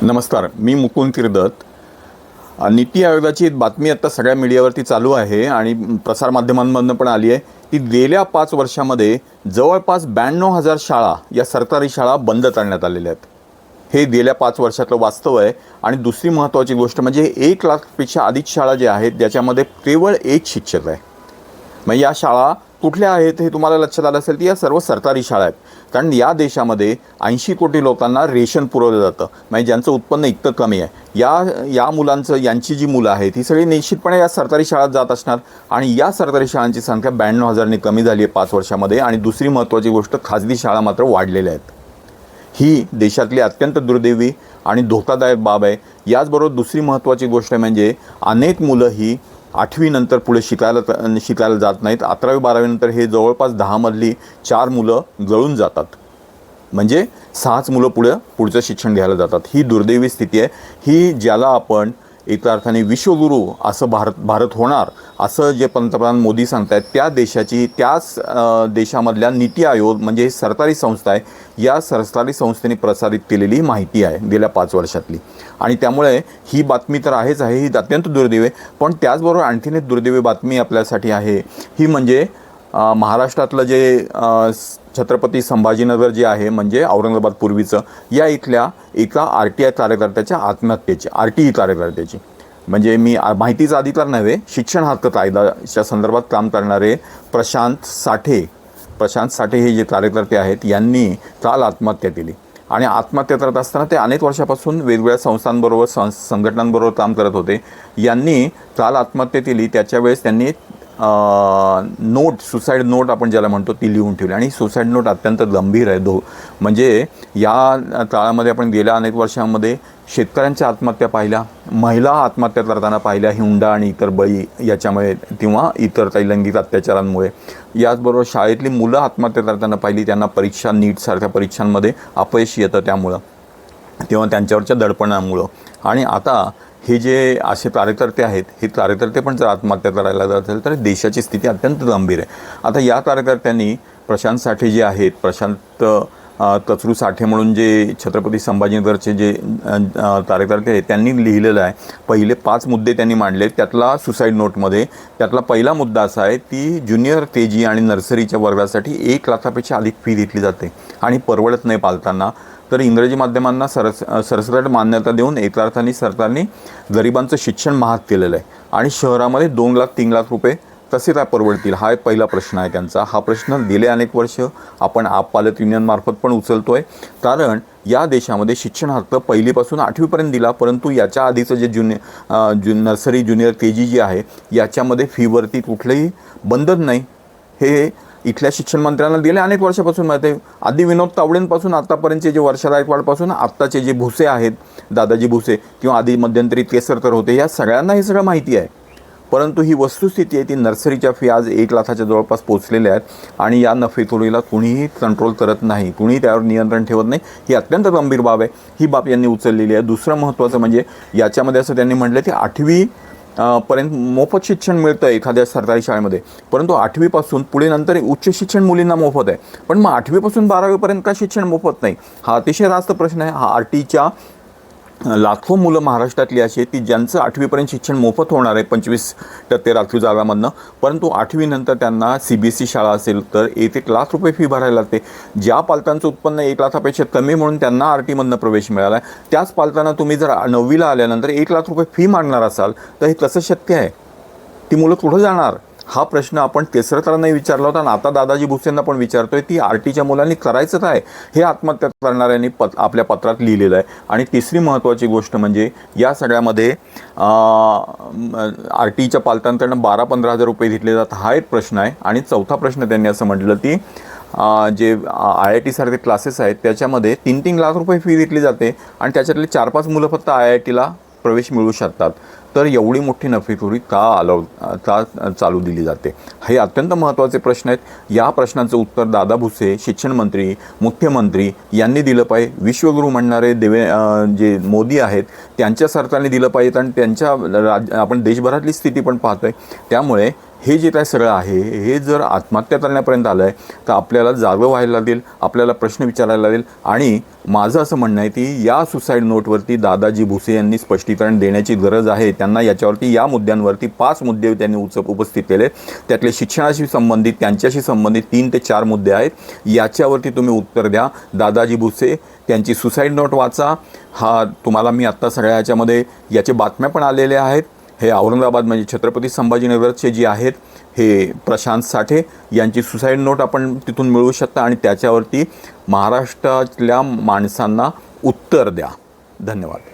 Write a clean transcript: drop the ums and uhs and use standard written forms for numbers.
नमस्कार, मी मुकुंद किर्दत. नीती आयोगाची एक बातमी आता सगळ्या मीडियावरती चालू आहे आणि प्रसारमाध्यमांमधून पण आली आहे की गेल्या 5 वर्षामध्ये जवळपास 92,000 शाळा या सरकारी शाळा बंद करण्यात आलेल्या आहेत. हे गेल्या 5 वर्षातलं वास्तव आहे. आणि दुसरी महत्त्वाची गोष्ट म्हणजे 1 लाखपेक्षा अधिक शाळा ज्या आहेत ज्याच्यामध्ये केवळ एक शिक्षक आहे. मग या शाळा कुठल्या आहेत हे तुम्हाला लक्षात आलं असेल की या सर्व सरकारी शाळा आहेत. कारण या देशामध्ये 80 कोटी लोकांना रेशन पुरवलं जातं, म्हणजे ज्यांचं उत्पन्न इतकं कमी आहे. या मुलांचं यांची जी मुलं आहेत ही सगळी निश्चितपणे या सरकारी शाळेत जात असणार. आणि या सरकारी शाळांची संख्या 92,000ने कमी झाली आहे 5 वर्षामध्ये. आणि दुसरी महत्त्वाची गोष्ट, खाजगी शाळा मात्र वाढलेल्या आहेत. ही देशातली अत्यंत दुर्दैवी आणि धोकादायक बाब आहे. याचबरोबर दुसरी महत्त्वाची गोष्ट म्हणजे अनेक मुलं ही 8वी नंतर पुढे शिकायला जात नाहीत. 11वी 12वी नंतर हे जवळपास 10 मधली 4 मुलं जळून जातात, म्हणजे 6च मुलं पुढचं शिक्षण घ्यायला जातात. ही दुर्दैवी स्थिती आहे. ही ज्याला आपण एका अर्थाने विश्वगुरू असं भारत होणार असं जे पंतप्रधान मोदी सांगतायत, त्याच देशामधल्या नीती आयोग म्हणजे सरकारी संस्था आहे, या सरकारी संस्थेने प्रसारित केलेली माहिती आहे गेल्या 5 वर्षातली. आणि त्यामुळे ही बातमी तर आहेच आहे, ही अत्यंत दुर्दैवी आहे. पण त्याचबरोबर आणखीन एक दुर्दैवी बातमी आपल्यासाठी आहे, ही म्हणजे महाराष्ट्रातलं जे छत्रपती संभाजीनगर जे आहे म्हणजे औरंगाबाद पूर्वीचं, या इथल्या एका RTI कार्यकर्त्याच्या आत्महत्येची, RTI कार्यकर्त्याची. म्हणजे मी माहितीचा अधिकार नव्हे, शिक्षण हक्क कायद्याच्या संदर्भात काम करणारे प्रशांत साठे हे जे कार्यकर्ते आहेत यांनी काल आत्महत्या केली. आणि आत्महत्या करत असताना ते अनेक वर्षापासून वेगवेगळ्या संस्थांबरोबर संघटनांबरोबर काम करत होते. यांनी काल आत्महत्या केली. त्याच्या वेळेस त्यांनी सुसाईड नोट आपण ज्याला म्हणतो ती लिहून ठेवली. आणि सुसाईड नोट अत्यंत गंभीर आहे. म्हणजे या काळामध्ये आपण गेल्या अनेक वर्षांमध्ये शेतकऱ्यांच्या आत्महत्या पाहिल्या, महिला आत्महत्या करताना पाहिल्या, हुंडा आणि इतर बळी याच्यामुळे किंवा इतर काही लैंगिक अत्याचारांमुळे. याचबरोबर शाळेतली मुलं आत्महत्या करताना पाहिली, त्यांना परीक्षा नीटसारख्या परीक्षांमध्ये अपयश येतं त्यामुळं, तेव्हा त्यांच्यावरच्या दडपणामुळं. आणि आता हे जे असे कार्यकर्ते आहेत, हे कार्यकर्ते पण जर आत्महत्या करायला जात असेल तर देशाची स्थिती अत्यंत गंभीर आहे. आता या कार्यकर्त्यांनी प्रशांत साठे जे आहेत, प्रशांत कचरू साठे म्हणून जे छत्रपती संभाजीनगरचे जे कार्यकर्ते आहेत त्यांनी लिहिलेलं आहे. पहिले 5 मुद्दे त्यांनी मांडले. त्यातला सुसाईड नोटमध्ये त्यातला पहिला मुद्दा असा आहे की ज्युनियर KG आणि नर्सरीच्या वर्गासाठी 1 लाखापेक्षा अधिक फी घेतली जाते आणि परवडत नाही पालकांना. तर इंग्रजी माध्यमांना सरसकट मान्यता देऊन एका अर्थाने सरकारने गरिबांचं शिक्षण महाग केलेलं आहे. आणि शहरामध्ये 2 लाख 3 लाख रुपये कसे काय परवडतील, हा एक पहिला प्रश्न आहे त्यांचा. हा प्रश्न गेले अनेक वर्ष आपण पालक युनियनमार्फत पण उचलतो आहे. कारण या देशामध्ये शिक्षण हक्क 1लीपासून 8वीपर्यंत दिला, परंतु याच्या आधीचं जे नर्सरी ज्युनियर KG जे आहे याच्यामध्ये फीवरती कुठलंही बंधन नाही. हे इथल्या शिक्षण मंत्र्यांना गेल्या अनेक वर्षापासून माहिती आहे. आधी विनोद तावडेंपासून आत्तापर्यंतचे जे वर्षा गायकवाडपासून आत्ताचे जे भुसे आहेत, दादाजी भुसे, किंवा आधी मध्यंतरी केसरकर होते, या सगळ्यांना हे सगळं माहिती आहे. परंतु ही वस्तुस्थिती आहे ती नर्सरीच्या फी आज 1 लाखाच्या जवळपास पोचलेल्या आहेत. आणि या नफेखोरीला कुणीही कंट्रोल करत नाही, कुणीही त्यावर नियंत्रण ठेवत नाही. ही अत्यंत गंभीर बाब आहे. ही बाब यांनी उचललेली आहे. दुसरं महत्त्वाचं म्हणजे याच्यामध्ये असं त्यांनी म्हटलं की 8वी पर्यंत मोफत शिक्षण मिळतं एखाद्या सरकारी शाळेमध्ये, परंतु 8वीपासून पुढे नंतर उच्च शिक्षण मुलींना मोफत आहे. पण मग 8वीपासून 12वीपर्यंत का शिक्षण मोफत नाही, हा अतिशय रास्त प्रश्न आहे. हा RTIच्या लाखो मुलं महाराष्ट्रातली अशी आहेत की ज्यांचं 8वीपर्यंत शिक्षण मोफत होणार आहे 25% राखीव जागांमधनं, परंतु 8वी नंतर त्यांना CBSE शाळा असेल तर 1 लाख रुपये फी भरायला लागते. ज्या पालकांचं उत्पन्न 1 लाखापेक्षा कमी म्हणून त्यांना RTमधनं प्रवेश मिळाला आहे, त्याच पालकांना तुम्ही जर 9वीला आल्यानंतर 1 लाख रुपये फी मागणार असाल तर हे कसं शक्य आहे? ती मुलं कुठं जाणार? हा प्रश्न आपण केसरकरांनाही विचारला होता आणि आता दादाजी भुसेंना पण विचारतोय. ती RTच्या मुलांनी करायचं काय, हे आत्महत्या करणाऱ्यांनी आपल्या पत्रात लिहिलेलं आहे. आणि तिसरी महत्त्वाची गोष्ट म्हणजे या सगळ्यामध्ये RTच्या पालकांकडनं 12-15 हजार रुपये घेतले जातात, हा एक प्रश्न आहे. आणि चौथा प्रश्न त्यांनी असं म्हटलं की जे IIT सारखे क्लासेस आहेत त्याच्यामध्ये 3-3 लाख रुपये फी घेतली जाते आणि त्याच्यातले 4-5 मुलं फक्त IITला प्रवेश मिळू शकतात. तर एवढी मोठी नफेखोरी का चालू दिली जाते, हे अत्यंत महत्त्वाचे प्रश्न आहेत. या प्रश्नांचं उत्तर दादा भुसे, शिक्षण मंत्री, मुख्यमंत्री यांनी दिलं पाहिजे. विश्वगुरू म्हणणारे जे मोदी आहेत त्यांच्या सरकारने दिलं पाहिजे. आणि त्यांच्या आपण देशभरातली स्थिती पण पाहतोय. त्यामुळे हे जे काय सगळं आहे हे जर आत्महत्या करण्यापर्यंत आलं आहे तर आपल्याला जागं व्हायला लागेल, आपल्याला प्रश्न विचारायला लागेल. आणि माझं असं म्हणणं आहे की या सुसाईड नोटवरती दादाजी भुसे यांनी स्पष्टीकरण देण्याची गरज आहे. त्यांना याच्यावरती या मुद्द्यांवरती 5 मुद्दे त्यांनी उपस्थित केले. त्यातले शिक्षणाशी संबंधित, त्यांच्याशी संबंधित 3 ते 4 मुद्दे आहेत. याच्यावरती तुम्ही उत्तर द्या. दादाजी भुसे त्यांची सुसाईड नोट वाचा. हा तुम्हाला मी आत्ता सगळ्या ह्याच्यामध्ये याचे बातम्या पण आलेल्या आहेत. हे औरंगाबाद म्हणजे छत्रपती संभाजीनगरचे जे आहेत हे प्रशांत साठे यांची सुसाईड नोट आपण तिथून मिळवू शकता आणि त्याच्यावरती महाराष्ट्रातल्या माणसांना उत्तर द्या. धन्यवाद.